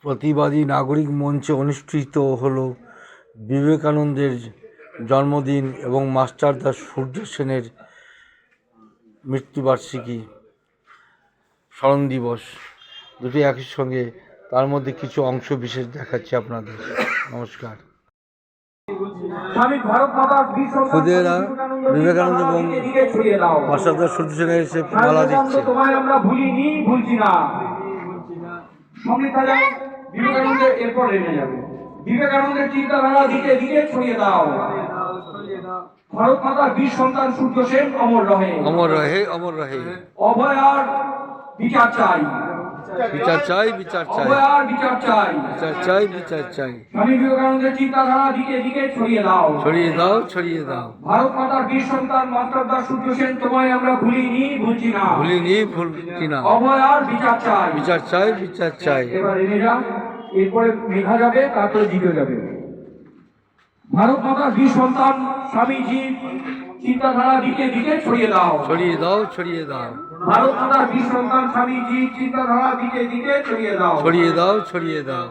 প্রতিবাদী নাগরিক মঞ্চে অনুষ্ঠিত হলো বিবেকানন্দের জন্মদিন এবং মাস্টারদা সূর্য সেনের মৃত্যুবার্ষিকী স্মরণ দিবস, দুটি একই সঙ্গে। তার মধ্যে কিছু অংশ বিশেষ দেখাচ্ছি আপনাদের। নমস্কার। খুদেরা বিবেকানন্দ এবং মাস্টারদা সূর্য সেনের এসে মালা দিচ্ছে। তোমায় আমরা ভুলিনি, ভুলছি না। সংবিধানে বিবেকানন্দের এরপর রেখে যাবে। বিবেকানন্দের চিন্তাধারা দিকে দিকে ছড়িয়ে দাও। ভারত মাতার বীর সন্তান সূর্য সেন অমর রহে, অমর রহে, অমর রহে। অভয়ার বিচার চাই, বিচার চাই, বিচার চাই, অভয়ার বিচার চাই, বিচার চাই, বিচার চাই। স্বামী বিবেকানন্দের চিন্তাধারা দিকে দিকে ছড়িয়ে দাও, ছড়িয়ে দাও, ছড়িয়ে দাও। ভারত মাতার বীর সন্তান মাস্টারদা সূর্য সেন তোমায় আমরা ভুলিনি, ভুলছি না, ভুলিনি, ভুলছি না। অভয়ার বিচার চাই, বিচার চাই, বিচার চাই। এবার এনে যা, এরপরে মেঘা যাবে, তারপরে জিতে যাবে। ভারত মাতার বীর সন্তান স্বামীজি চিন্তাধারা দিকে দিকে ছড়িয়ে দাও, ছড়িয়ে দাও, ছড়িয়ে দাও। ভারত মাতার বীর সন্তান স্বামীজি চিন্তাধারা দিকে দিকে ছড়িয়ে দাও, ছড়িয়ে দাও, ছড়িয়ে দাও।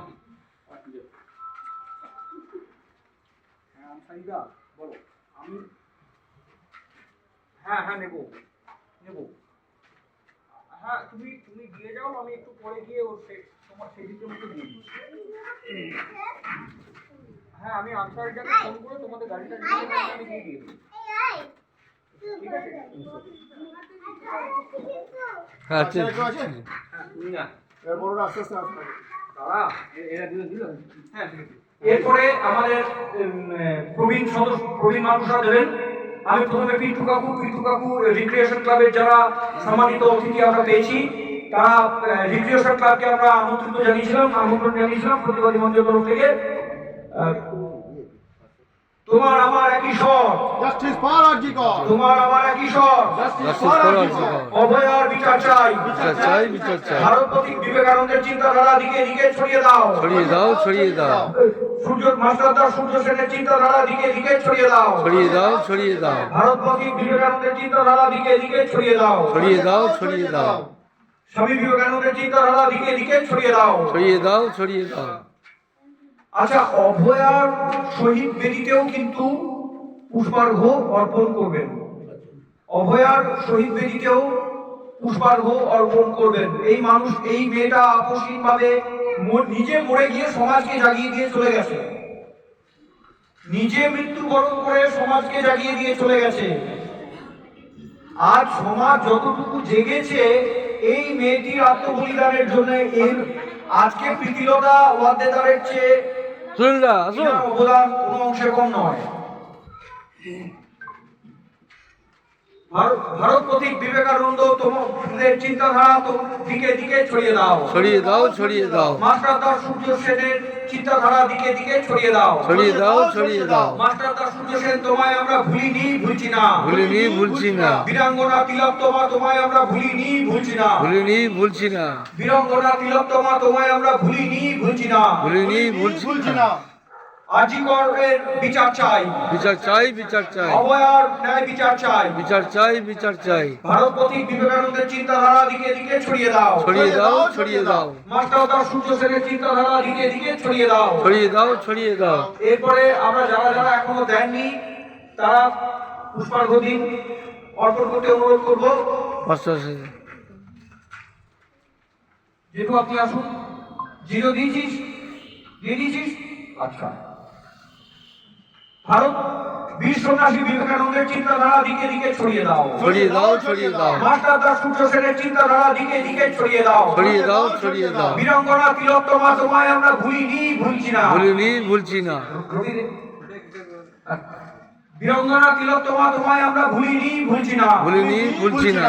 হ্যাঁ হ্যাঁ নেবো নেবো। হ্যাঁ তুমি তুমি দিয়ে যাও, আমি একটু পরে গিয়ে ওর তোমার সেই দিকের মতো দিয়ে দিচ্ছি। হ্যাঁ আমি আনসারটাকে ফোন করে তোমাদের গাড়িটা নিয়ে আমি দিয়ে দিই। ঠিক আছে। আচ্ছা, তুমি না এর বড় আস্তে আস্তে আসবে দাদা, এরা দিল। হ্যাঁ এরপরে আমাদের প্রবীণ মানুষরা দেবেন। আমি প্রথমে পিটু কাকু রিক্রিয়েশন ক্লাবের যারা সম্মানিত অতিথি আমরা পেয়েছি, তারা রিক্রিয়েশন ক্লাবকে আমরা আমন্ত্রণ জানিয়েছিলাম প্রতিবাদী মঞ্চের তরফ থেকে। তোমার আমার একই স্বর, জাস্টিস ফর আরজিকর। তোমার আমার একই স্বর, জাস্টিস ফর আরজিকর। অভয়ার বিচার চাই, বিচার চাই, বিচার চাই। ভারত প্রতীক বিবেকানন্দের চিন্তাধারা দিকে দিকে ছড়িয়ে দাও, ছড়িয়ে দাও, ছড়িয়ে দাও। সূর্য মাস্টারদা সূর্য সেনের চিন্তাধারা দিকে দিকে ছড়িয়ে দাও, ছড়িয়ে দাও, ছড়িয়ে দাও। ভারত প্রতীক বিবেকানন্দের চিন্তাধারা দিকে দিকে ছড়িয়ে দাও, ছড়িয়ে দাও, ছড়িয়ে দাও। স্বামী বিবেকানন্দের চিন্তাধারা দিকে দিকে ছড়িয়ে দাও, ছড়িয়ে দাও, ছড়িয়ে দাও। আচ্ছা, অভয়ার শহীদ বেদিতেও কিন্তু পুষ্পার্ঘ অর্পণ করবেন। অভয়ার শহীদ বেদিতেও পুষ্পার্ঘ অর্পণ করবেন। এই মানুষ, এই মেয়েটা আপসহীনভাবে নিজে মরে গিয়ে সমাজকে জাগিয়ে দিয়ে চলে গেছে, নিজে মৃত্যুবরণ করে সমাজকে জাগিয়ে দিয়ে চলে গেছে। আজ সমাজ যতটুকু জেগেছে এই মেয়েটির আত্মবলিদানের জন্য, এর আজকে প্রীতিলতা ওয়াদ্দেদারের চেয়ে অবদান কোনো অংশে কম নয়। ভারত প্রতীক বিবেকানন্দ তোমাদের চিন্তাধারা দিকে দিকে ছড়িয়ে দাও, ছড়িয়ে দাও, ছড়িয়ে দাও। মাস্টারদা সূর্য সেনের চিন্তাধারা দিকে দিকে ছড়িয়ে দাও, ছড়িয়ে দাও, ছড়িয়ে দাও। মাস্টারদা সূর্য সেন তোমায় আমরা ভুলিনি, ভুলছি না, ভুলিনি, ভুলছি না। বীরাঙ্গনা তিলোত্তমা তোমায় আমরা ভুলিনি, ভুলছি না, ভুলিনি, ভুলছি না। বীরাঙ্গনা তিলোত্তমা তোমায় আমরা ভুলিনি, ভুলছি না, ভুলিনি, ভুলছি না। আরজিকরের বিচার চাই, বিচার চাই, বিচার চাই। অভয়ার ন্যায় বিচার চাই, বিচার চাই, বিচার চাই। ভারত প্রতীক বিবেকানন্দের চিন্তাধারা দিকে দিকে ছড়িয়ে দাও, ছড়িয়ে দাও, ছড়িয়ে দাও। মাস্টারদা সূর্য সেনের চিন্তাধারা দিকে দিকে ছড়িয়ে দাও, ছড়িয়ে দাও, ছড়িয়ে দাও। এরপরে আমরা যারা যারা এখনো দেননি তারা পুষ্পার্ঘ দিন অর্পণ করতে অনুরোধ করবো। যেহেতু আপনি আসুন, জিরো দিয়েছিস, দিয়ে দিয়েছিস। আচ্ছা, ভারত বীর সন্ন্যাসী বিবেকানন্দের চিন্তাধারা দিকে দিকে ছড়িয়ে দাও, ছড়িয়ে দাও, ছড়িয়ে দাও। মাস্টারদা সূর্য সেনের চিন্তাধারা দিকে দিকে ছড়িয়ে দাও, ছড়িয়ে দাও, ছড়িয়ে দাও। বীরাঙ্গনা তিলোত্তমা তোমায় আমরা ভুলিনি, ভুলছি না, ভুলিনি, ভুলছি না। বীরাঙ্গনা তিলোত্তমা তোমায় আমরা ভুলিনি, ভুলছি না, ভুলিনি, ভুলছি না।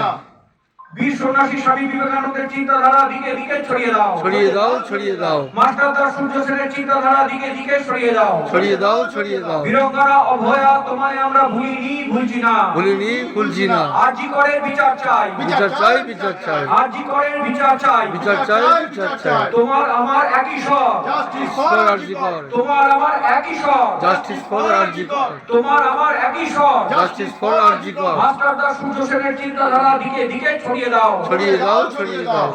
বীর সন্ন্যাসী স্বামী বিবেকানন্দের চিন্তাধারা দিকে দিকে ছড়িয়ে দাও, ছড়িয়ে দাও, ছড়িয়ে দাও। মাস্টারদা সূর্য সেনের চিন্তাধারা দিকে দিকে ছড়িয়ে দাও, ছড়িয়ে দাও, ছড়িয়ে দাও। বীরাঙ্গনা অভয়া তোমায় আমরা ভুলিনি, ভুলছি না, ভুলিনি, ভুলছি না। আরজিকরের বিচার চাই, বিচার চাই, বিচার চাই। আরজিকরের বিচার চাই, বিচার চাই, বিচার চাই। তোমার আমার একই স্বর, জাস্টিস ফর ফর আরজিকর। তোমার আমার একই স্বর, জাস্টিস ফর আরজিকর। তোমার আমার একই স্বর, জাস্টিস ফর আরজিকর। মাস্টারদা সূর্য সেনের চিন্তাধারা দিকে দিকে ছড়িয়ে ছড়িয়ে দাও। ছড়িয়ে দাও, ছড়িয়ে দাও।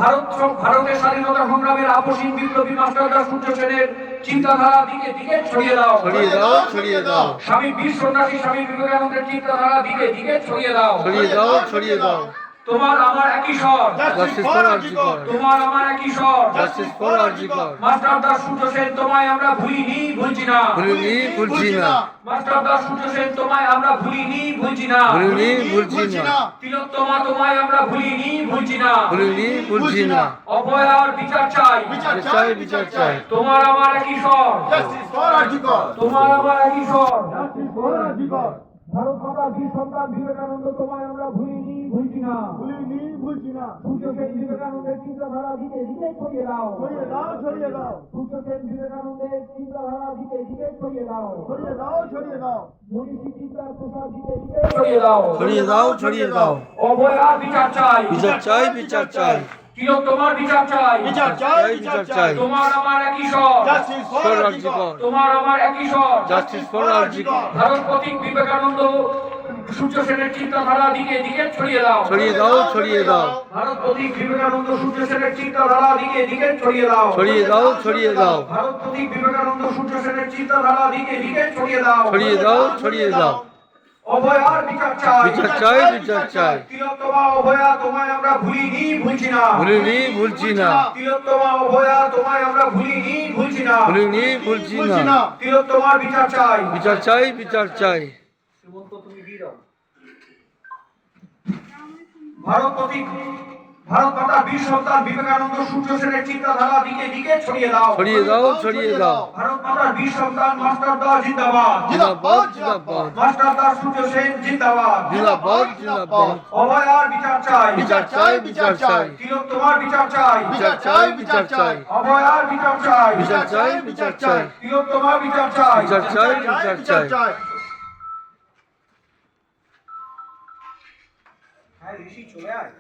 ভারতের স্বাধীনতা সংগ্রামের আপসীন বিপ্লবী মাস্টারদা সূর্য সেনের চিন্তাধারা দিকে দিকে ছড়িয়ে দাও। ছড়িয়ে দাও, ছড়িয়ে দাও। স্বামী বীর সন্ন্যাসী স্বামী বিবেকানন্দের চিন্তাধারা দিকে দিকে ছড়িয়ে দাও। ছড়িয়ে দাও, ছড়িয়ে দাও। তোমার আমার একই স্বর, জাস্টিস ফর আরজিকর। তোমার আমার একই স্বর। Justice for RG Kar. মাস্টারদা সূর্য সেন তোমায় আমরা ভুলিনি, ভুলছি না। ভুলিনি, ভুলছি না। মাস্টারদা সূর্য সেন তোমায় আমরা ভুলিনি, ভুলছি না। ভুলিনি, ভুলছি না। তিলোত্তমা তোমায় আমরা ভুলিনি, ভুলছি না। ভুলিনি, ভুলছি না। অভয়ার বিচার চাই, বিচার চাই, বিচার চাই। তোমার আমার একই স্বর, জাস্টিস ফর আরজিকর। তোমার আমার একই স্বর। Justice for RG Kar. ভারত মাতা বীর সন্তান বিবেকানন্দ তোমায় আমরা ভুলিনি, ভুলছি না। ভুলিনি, ভুলছি না। সূর্য সেন বিবেকানন্দের চিন্তাধারা দিকে দিকে ছড়িয়ে দাও। ছড়িয়ে দাও, ছড়িয়ে দাও। সূর্য সেন বিবেকানন্দের চিন্তাধারা দিকে দিকে ছড়িয়ে দাও। ছড়িয়ে দাও, ছড়িয়ে দাও। মনীষী চিন্তার প্রসার দিকে দিকে ছড়িয়ে দাও। ছড়িয়ে দাও, ছড়িয়ে দাও। অভয়ার বিচার চাই, বিচার চাই, বিচার চাই। তিলোত্তমার বিচার চাই, বিচার চাই, বিচার চাই। তোমার আমার একই স্বর, justice for for RG Kar. RG Kar. তোমার আমার একই স্বর। Justice for RG Kar. ভারত প্রতীক বিবেকানন্দ সূর্য সেনের চিন্তাধারা দিকে দিকে ছড়িয়ে দাও। ছড়িয়ে দাও, ছড়িয়ে দাও। ভারত প্রতীক বিবেকানন্দ সূর্য সেনের চিন্তাধারা দিকে দিকে ছড়িয়ে দাও। ছড়িয়ে দাও, ছড়িয়ে দাও। ভারত প্রতীক বিবেকানন্দ সূর্য সেনের চিন্তাধারা দিকে দিকে ছড়িয়ে দাও। ছড়িয়ে দাও, ছড়িয়ে দাও। অভয়ার বিচার চাই, বিচার চাই, বিচার চাই। তিলোত্তমা অভয়া তোমায় আমরা ভুলিনি, ভুলছি না। ভুলিনি, ভুলছি না। তিলোত্তমা অভয়া তোমায় আমরা ভুলিনি, ভুলছি না। ভুলিনি, ভুলছি ভুলছি না। না। তিলোত্তমার বিচার চাই। বিচার চাই, বিচার চাই। শ্রীমন্ত তুমি দিয়ে দাও। ভারত প্রতীক ভারত মাতা বীর সন্তান বিবেকানন্দ সূর্য সেনের চিন্তাধারা দিকে দিকে ছড়িয়ে দাও। ছড়িয়ে দাও, ছড়িয়ে দাও। ভারত মাতার বীর সন্তান মাস্টারদা জিন্দাবাদ। জিন্দাবাদ, জিন্দাবাদ। মাস্টারদা সূর্য সেন জিন্দাবাদ। জিন্দাবাদ, জিন্দাবাদ। অভয়ার বিচার চাই, বিচার চাই, বিচার চাই। তিলোত্তমার বিচার চাই, বিচার চাই, বিচার চাই। অভয়ার বিচার চাই, বিচার চাই, বিচার চাই। তিলোত্তমার বিচার চাই। বিচার চাই, বিচার চাই। হ্যাঁ ঋষি চলে আয়।